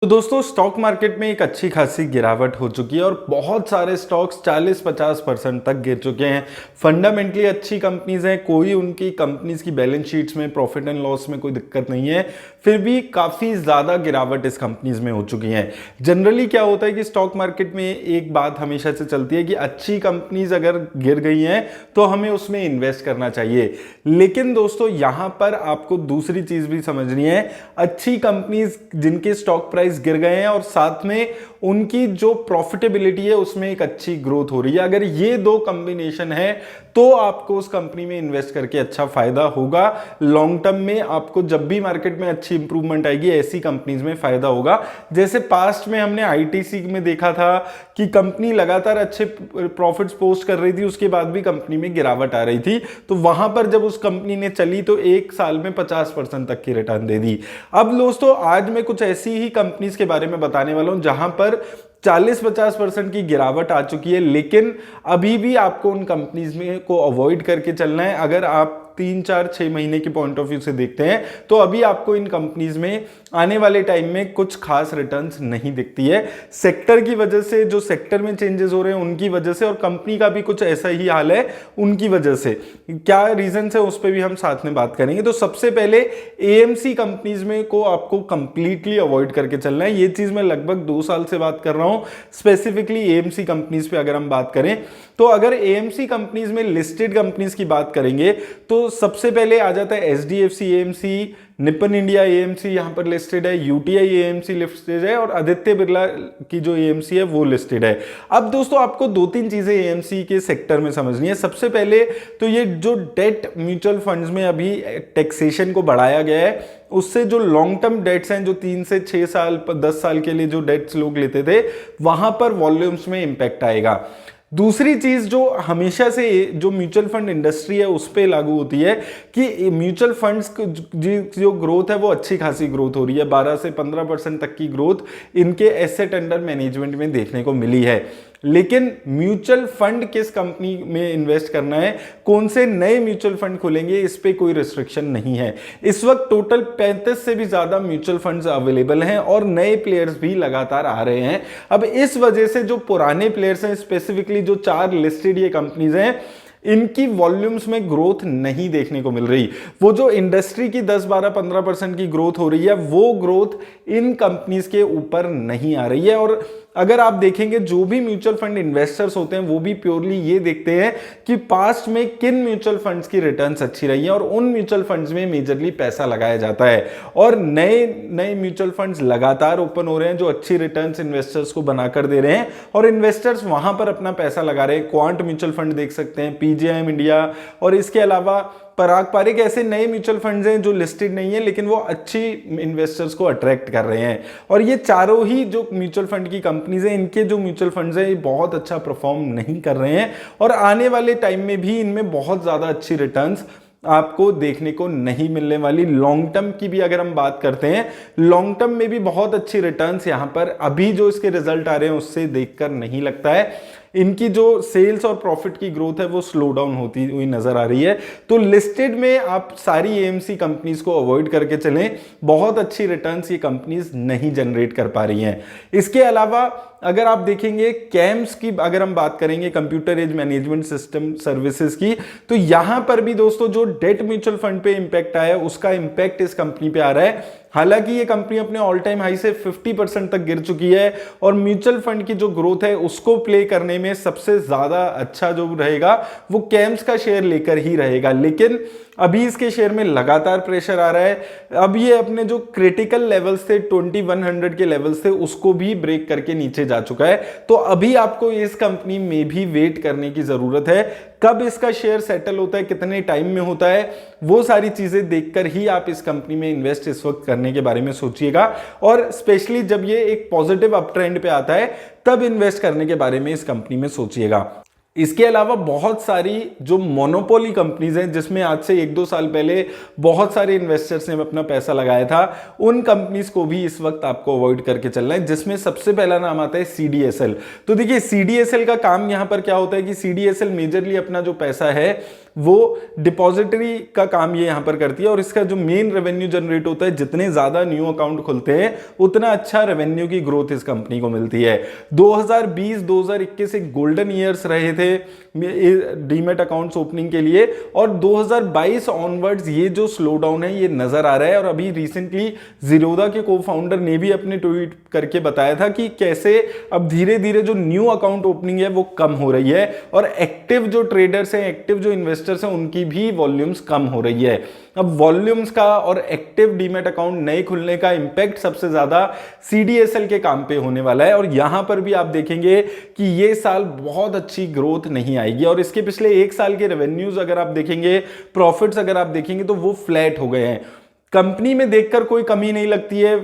तो दोस्तों stock market में एक अच्छी खासी गिरावट हो चुकी है और बहुत सारे स्टॉक्स 40-50% तक गिर चुके हैं। फंडामेंटली अच्छी कंपनीज हैं, कोई उनकी कंपनीज की बैलेंस शीट्स में प्रॉफिट एंड लॉस में कोई दिक्कत नहीं है, फिर भी काफ़ी ज़्यादा गिरावट इस कंपनीज में हो चुकी है। जनरली क्या होता है कि स्टॉक मार्केट में एक बात हमेशा से चलती है कि अच्छी कंपनीज अगर गिर गई हैं तो हमें उसमें इन्वेस्ट करना चाहिए। लेकिन दोस्तों यहाँ पर आपको दूसरी चीज़ भी समझनी है। अच्छी कंपनीज जिनके स्टॉक प्राइस गिर गए हैं और साथ में उनकी जो प्रॉफिटेबिलिटी है उसमें एक अच्छी ग्रोथ हो रही है, अगर ये दो कॉम्बिनेशन है तो आपको उस कंपनी में इन्वेस्ट करके अच्छा फायदा होगा। लॉन्ग टर्म में आपको जब भी मार्केट में अच्छी इंप्रूवमेंट आएगी ऐसी कंपनीज में फायदा होगा। जैसे पास्ट में हमने आईटीसी में देखा था कि कंपनी लगातार अच्छे प्रॉफिट्स पोस्ट कर रही थी, उसके बाद भी कंपनी में गिरावट आ रही थी, तो वहां पर जब उस कंपनी ने चली तो एक साल में 50% तक की रिटर्न दे दी। अब दोस्तों आज मैं कुछ ऐसी ही कंपनीज के बारे में बताने वाला हूं जहां पर 40-50% की गिरावट आ चुकी है, लेकिन अभी भी आपको उन कंपनीज में को अवॉइड करके चलना है। अगर आप 3-4-6 महीने के पॉइंट ऑफ व्यू से देखते हैं तो अभी आपको इन कंपनीज में आने वाले टाइम में कुछ खास रिटर्न्स नहीं दिखती है, सेक्टर की वजह से, जो सेक्टर में चेंजेस हो रहे हैं उनकी वजह से, और कंपनी का भी कुछ ऐसा ही हाल है उनकी वजह से। क्या रीजन है उस पर भी हम साथ में बात करेंगे। तो सबसे पहले एएमसी कंपनीज में को आपको कंप्लीटली अवॉइड करके चलना है। ये चीज मैं लगभग 2 साल से बात कर रहा हूं स्पेसिफिकली एएमसी कंपनीज पे। अगर हम बात करें तो अगर एएमसी कंपनीज में लिस्टेड कंपनीज की बात करेंगे तो सबसे पहले आ जाता है HDFC AMC, Nippon India AMC यहां पर लिस्टेड है, यूटीआई एएमसी लिस्टेड है और आदित्य बिरला की जो एएमसी है वो लिस्टेड है। अब दोस्तों आपको 2-3 चीजें एएमसी के सेक्टर में समझनी है। सबसे पहले तो ये जो डेट म्यूचुअल फंड्स में अभी टैक्सेशन को बढ़ाया गया है, उससे जो लॉन्ग टर्म डेट्स हैं, जो 3 से 6 साल 10 साल के लिए जो डेट्स लोग लेते थे, वहां पर वॉल्यूम्स में इंपैक्ट आएगा। दूसरी चीज जो हमेशा से जो म्यूचुअल फंड इंडस्ट्री है उस पे लागू होती है कि म्यूचुअल फंड्स जो ग्रोथ है वो अच्छी खासी ग्रोथ हो रही है, 12 से 15% तक की ग्रोथ इनके एसेट अंडर मैनेजमेंट में देखने को मिली है। लेकिन म्यूचुअल फंड किस कंपनी में इन्वेस्ट करना है, कौन से नए म्यूचुअल फंड खुलेंगे, इस पे कोई रिस्ट्रिक्शन नहीं है। इस वक्त टोटल 35 से भी ज्यादा म्यूचुअल फंड्स अवेलेबल हैं और नए प्लेयर्स भी लगातार आ रहे हैं। अब इस वजह से जो पुराने प्लेयर्स हैं, स्पेसिफिकली जो 4 लिस्टेड ये कंपनीज हैं, इनकी वॉल्यूम्स में ग्रोथ नहीं देखने को मिल रही। वो जो इंडस्ट्री की 10-12-15% की ग्रोथ हो रही है वो ग्रोथ इन कंपनीज के ऊपर नहीं आ रही है। और अगर आप देखेंगे जो भी म्यूचुअल फंड इन्वेस्टर्स होते हैं वो भी प्योरली ये देखते हैं कि पास्ट में किन म्यूचुअल फंड्स की रिटर्न्स अच्छी रही है और उन म्यूचुअल फंड्स में मेजरली पैसा लगाया जाता है। और नए नए म्यूचुअल फंड्स लगातार ओपन हो रहे हैं जो अच्छी रिटर्न्स इन्वेस्टर्स को बनाकर दे रहे हैं और इन्वेस्टर्स वहां पर अपना पैसा लगा रहे हैं। क्वांट म्यूचुअल फंड देख सकते हैं, पीजीआईएम इंडिया, और इसके अलावा पराग पारिक, ऐसे नए म्यूचुअल फंड्स हैं जो लिस्टेड नहीं है लेकिन वो अच्छी इन्वेस्टर्स को अट्रैक्ट कर रहे हैं। और ये चारों ही जो म्यूचुअल फंड की कंपनीज हैं, इनके जो म्यूचुअल फंड्स हैं ये बहुत अच्छा परफॉर्म नहीं कर रहे हैं और आने वाले टाइम में भी इनमें बहुत ज्यादा अच्छी रिटर्न्स आपको देखने को नहीं मिलने वाली। लॉन्ग टर्म की भी अगर हम बात करते हैं, लॉन्ग टर्म में भी बहुत अच्छी रिटर्न्स यहां पर अभी जो इसके रिजल्ट आ रहे हैं उससे देखकर नहीं लगता है। इनकी जो सेल्स और प्रॉफिट की ग्रोथ है वो स्लो डाउन होती हुई नजर आ रही है। तो लिस्टेड में आप सारी एएमसी कंपनीज को अवॉइड करके चलें, बहुत अच्छी रिटर्न्स ये कंपनीज नहीं जनरेट कर पा रही हैं। इसके अलावा अगर आप देखेंगे कैम्स की अगर हम बात करेंगे, computer age management system services की, तो यहां पर भी दोस्तों जो डेट म्यूचुअल फंड पे इंपैक्ट आया है उसका इंपैक्ट इस कंपनी पे आ रहा है। हालांकि ये कंपनी अपने ऑल टाइम हाई से 50% तक गिर चुकी है और म्यूचुअल फंड की जो ग्रोथ है उसको प्ले करने में सबसे ज्यादा अच्छा जो रहेगा वो कैम्स का शेयर लेकर ही रहेगा। लेकिन अभी इसके शेयर में लगातार प्रेशर आ रहा है। अब ये अपने जो क्रिटिकल लेवल्स थे 2100 के लेवल्स थे उसको भी ब्रेक करके नीचे जा चुका है। तो अभी आपको इस कंपनी में भी वेट करने की जरूरत है। कब इसका शेयर सेटल होता है, कितने टाइम में होता है, वो सारी चीजें देखकर ही आप इस कंपनी में इन्वेस्ट इस वक्त करने के बारे में सोचिएगा। और स्पेशली जब ये एक पॉजिटिव अप ट्रेंड पे आता है तब इन्वेस्ट करने के बारे में इस कंपनी में सोचिएगा। इसके अलावा बहुत सारी जो मोनोपोली कंपनीज हैं जिसमें आज से 1-2 साल पहले बहुत सारे इन्वेस्टर्स ने अपना पैसा लगाया था, उन कंपनीज को भी इस वक्त आपको अवॉइड करके चलना है, जिसमें सबसे पहला नाम आता है सीडीएसएल। तो देखिए सीडीएसएल का काम यहां पर क्या होता है कि सीडीएसएल मेजरली अपना जो पैसा है वो डिपॉजिटरी का काम ये यहाँ पर करती है और इसका जो मेन रेवेन्यू जनरेट होता है, जितने ज्यादा न्यू अकाउंट खुलते हैं उतना अच्छा रेवेन्यू की ग्रोथ इस कंपनी को मिलती है। 2020-2021 एक गोल्डन ईयर्स रहे थे डीमेट अकाउंट्स ओपनिंग के लिए और 2022 ऑनवर्ड्स ये जो स्लो डाउन है ये नजर आ रहा है। और अभी रिसेंटली जीरोधा के को फाउंडर ने भी अपने ट्वीट करके बताया था कि कैसे अब धीरे धीरे जो न्यू अकाउंट ओपनिंग है वो कम हो रही है और एक्टिव जो ट्रेडर्स हैं, एक्टिव जो इन्वेस्टर्स हैं, उनकी भी वॉल्यूम्स कम हो रही है। अब वॉल्यूम्स का और एक्टिव डीमेट अकाउंट नए खुलने का इंपैक्ट सबसे ज्यादा सीडीएसएल के काम पे होने वाला है और यहां पर भी आप देखेंगे कि ये साल बहुत अच्छी ग्रोथ नहीं आएगी और इसके पिछले एक साल के रेवेन्यूज अगर आप देखेंगे, प्रॉफिट्स अगर आप देखेंगे तो वो फ्लैट हो गए हैं। कंपनी में देखकर कोई कमी नहीं लगती है,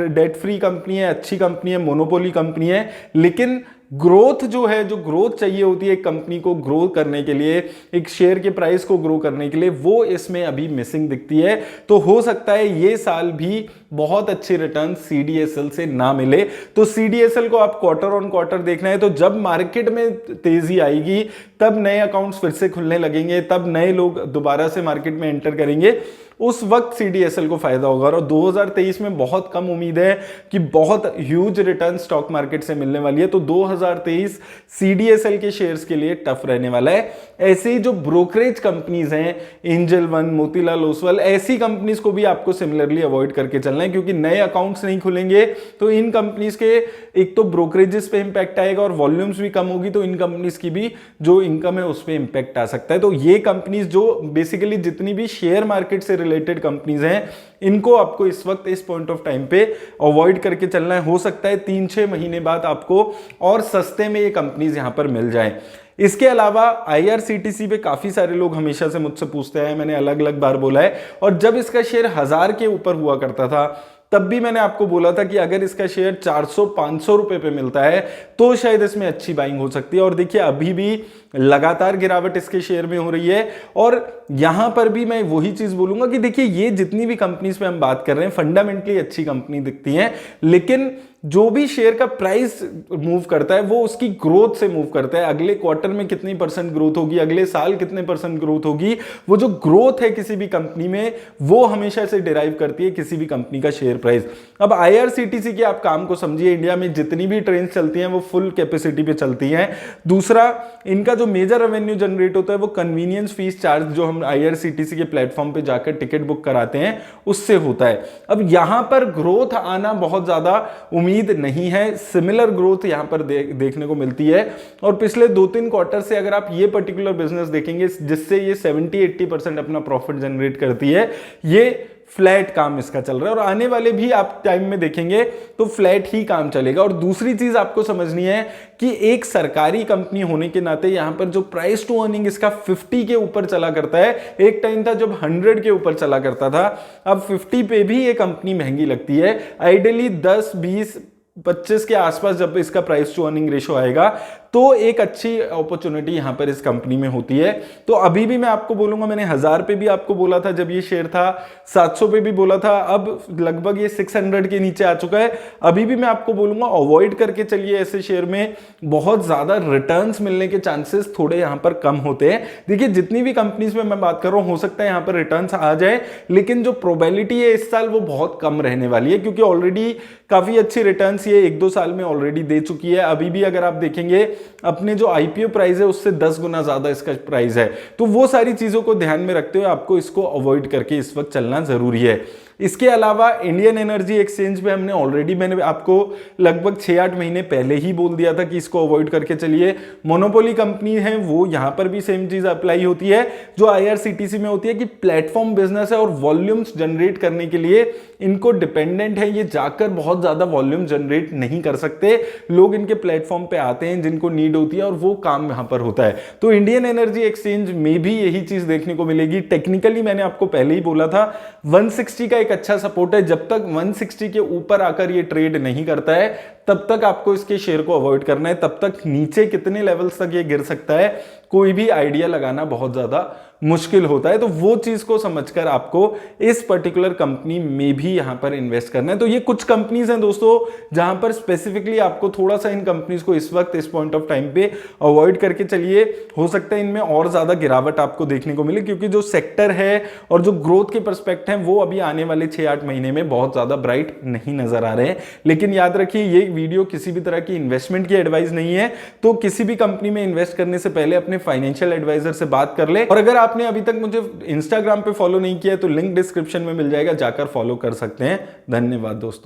डेट फ्री कंपनी है, अच्छी कंपनी है, मोनोपोली कंपनी है, लेकिन ग्रोथ जो है, जो ग्रोथ चाहिए होती है एक कंपनी को ग्रो करने के लिए, एक शेयर के प्राइस को ग्रो करने के लिए, वो इसमें अभी मिसिंग दिखती है। तो हो सकता है ये साल भी बहुत अच्छे रिटर्न सीडीएसएल से ना मिले। तो सीडीएसएल को आप क्वार्टर ऑन क्वार्टर देखना है, तो जब मार्केट में तेजी आएगी तब नए अकाउंट्स फिर से खुलने लगेंगे, तब नए लोग दोबारा से मार्केट में एंटर करेंगे, उस वक्त सीडीएसएल को फायदा होगा। और 2023 में बहुत कम उम्मीद है कि बहुत ह्यूज रिटर्न स्टॉक मार्केट से मिलने वाली है, तो 2023 सीडीएसएल के शेयर्स के लिए टफ रहने वाला है। ऐसे ही जो ब्रोकरेज कंपनीज हैं, एंजल वन, मोतीलाल ओसवाल, ऐसी कंपनीज को भी आपको सिमिलरली अवॉइड करके चलना है, क्योंकि नए अकाउंट्स नहीं खुलेंगे तो इन कंपनीज के एक तो ब्रोकरेजेस पे इंपैक्ट आएगा और वॉल्यूम्स भी कम होगी, तो इन कंपनीज की भी जो इनकम है उस पर इंपैक्ट आ सकता है। तो ये कंपनीज जो बेसिकली जितनी भी शेयर मार्केट से रिलेटेड कंपनीज हैं, इनको आपको इस वक्त इस पॉइंट ऑफ टाइम पे अवॉइड करके चलना है। हो सकता है 3-6 महीने बाद आपको और सस्ते में ये कंपनीज यहां पर मिल जाएं। इसके अलावा आईआरसीटीसी पे काफी सारे लोग हमेशा से मुझसे पूछते हैं, मैंने अलग अलग बार बोला है, और जब इसका शेयर 1000 के ऊपर हुआ करता था तब भी मैंने आपको बोला था कि अगर इसका शेयर 400-500 रुपए पे मिलता है तो शायद इसमें अच्छी बाइंग हो सकती है। और देखिए अभी भी लगातार गिरावट इसके शेयर में हो रही है और यहां पर भी मैं वही चीज बोलूंगा कि देखिए ये जितनी भी कंपनीज पे हम बात कर रहे हैं फंडामेंटली अच्छी कंपनी दिखती हैं, लेकिन जो भी शेयर का प्राइस मूव करता है वो उसकी ग्रोथ से मूव करता है। अगले क्वार्टर में कितनी परसेंट ग्रोथ होगी, अगले साल कितने परसेंट ग्रोथ होगी, वो जो ग्रोथ है किसी भी कंपनी में वो हमेशा से डिराइव करती है किसी भी कंपनी का शेयर प्राइस। अब आईआरसीटीसी के आप काम को समझिए, इंडिया में जितनी भी ट्रेन चलती हैं वो फुल कैपेसिटी पे चलती हैं। दूसरा, इनका जो मेजर रेवेन्यू जनरेट होता है वो कन्वीनियंस फीस चार्ज जो हम आईआरसीटीसी के प्लेटफॉर्म पे जाकर टिकट बुक कराते हैं उससे होता है। अब यहां पर ग्रोथ आना बहुत ज्यादा उम्मीद नहीं है, सिमिलर ग्रोथ यहां पर देखने को मिलती है। और पिछले 2-3 क्वार्टर से अगर आप ये पर्टिकुलर बिजनेस देखेंगे जिससे ये 70-80% अपना प्रॉफिट जनरेट करती है, ये फ्लैट काम इसका चल रहा है और आने वाले भी आप टाइम में देखेंगे तो फ्लैट ही काम चलेगा। और दूसरी चीज आपको समझनी है कि एक सरकारी कंपनी होने के नाते यहां पर जो प्राइस टू अर्निंग इसका 50 के ऊपर चला करता है, एक टाइम था जब 100 के ऊपर चला करता था, अब 50 पे भी ये कंपनी महंगी लगती है। आइडियली 10-20-25 के आसपास जब इसका प्राइस टू अर्निंग रेशो आएगा तो एक अच्छी अपॉर्चुनिटी यहां पर इस कंपनी में होती है। तो अभी भी मैं आपको बोलूंगा, मैंने 1000 पे भी आपको बोला था जब ये शेयर था, 700 पे भी बोला था, अब लगभग ये 600 के नीचे आ चुका है। अभी भी मैं आपको बोलूंगा अवॉइड करके चलिए, ऐसे शेयर में बहुत ज्यादा रिटर्न्स मिलने के चांसेस थोड़े यहां पर कम होते हैं। देखिए जितनी भी कंपनीज में मैं बात कर रहा हूं, हो सकता है यहां पर रिटर्न्स आ जाए, लेकिन जो प्रोबेबिलिटी है इस साल वो बहुत कम रहने वाली है, क्योंकि ऑलरेडी काफी अच्छी रिटर्न्स ये 1-2 साल में ऑलरेडी दे चुकी है। अभी भी अगर आप देखेंगे अपने जो आईपीओ प्राइस है उससे 10 गुना ज्यादा इसका प्राइस है। तो वो सारी चीजों को ध्यान में रखते हुए आपको इसको अवॉइड करके इस वक्त चलना जरूरी है। इसके अलावा इंडियन एनर्जी एक्सचेंज पे हमने ऑलरेडी, मैंने आपको लगभग 6-8 महीने पहले ही बोल दिया था कि इसको अवॉइड करके चलिए। मोनोपोली कंपनी है वो, यहां पर भी सेम चीज अप्लाई होती है जो आईआरसीटीसी में होती है कि प्लेटफॉर्म बिजनेस है और वॉल्यूम्स जनरेट करने के लिए इनको डिपेंडेंट है, ये जाकर बहुत ज्यादा वॉल्यूम जनरेट नहीं कर सकते। लोग इनके प्लेटफॉर्म पे आते हैं जिनको नीड होती है और वो काम यहां पर होता है। तो इंडियन एनर्जी एक्सचेंज में भी यही चीज देखने को मिलेगी। टेक्निकली मैंने आपको पहले ही बोला था 160 का एक अच्छा सपोर्ट है, जब तक 160 के ऊपर आकर ये ट्रेड नहीं करता है तब तक आपको इसके शेयर को अवॉइड करना है। तब तक नीचे कितने लेवल्स तक ये गिर सकता है कोई भी आइडिया लगाना बहुत ज़्यादा मुश्किल होता है। तो वो चीज़ को समझकर आपको इस पर्टिकुलर कंपनी में भी यहाँ पर इन्वेस्ट करना है। तो ये कुछ कंपनीज हैं दोस्तों जहां पर स्पेसिफिकली आपको थोड़ा सा इन कंपनीज को इस वक्त इस पॉइंट ऑफ टाइम पे अवॉइड करके चलिए। हो सकता है इनमें और ज्यादा गिरावट आपको देखने को मिले, क्योंकि जो सेक्टर है और जो ग्रोथ के पर्सपेक्ट हैं वो अभी आने वाले 6-8 महीने में बहुत ज्यादा ब्राइट नहीं नजर आ रहे हैं। लेकिन याद रखिए ये वीडियो किसी भी तरह की इन्वेस्टमेंट की एडवाइस नहीं है, तो किसी भी कंपनी में इन्वेस्ट करने से पहले अपने फाइनेंशियल एडवाइजर से बात कर ले। और अगर आपने अभी तक मुझे इंस्टाग्राम पे फॉलो नहीं किया है तो लिंक डिस्क्रिप्शन में मिल जाएगा, जाकर फॉलो कर सकते हैं। धन्यवाद दोस्तों।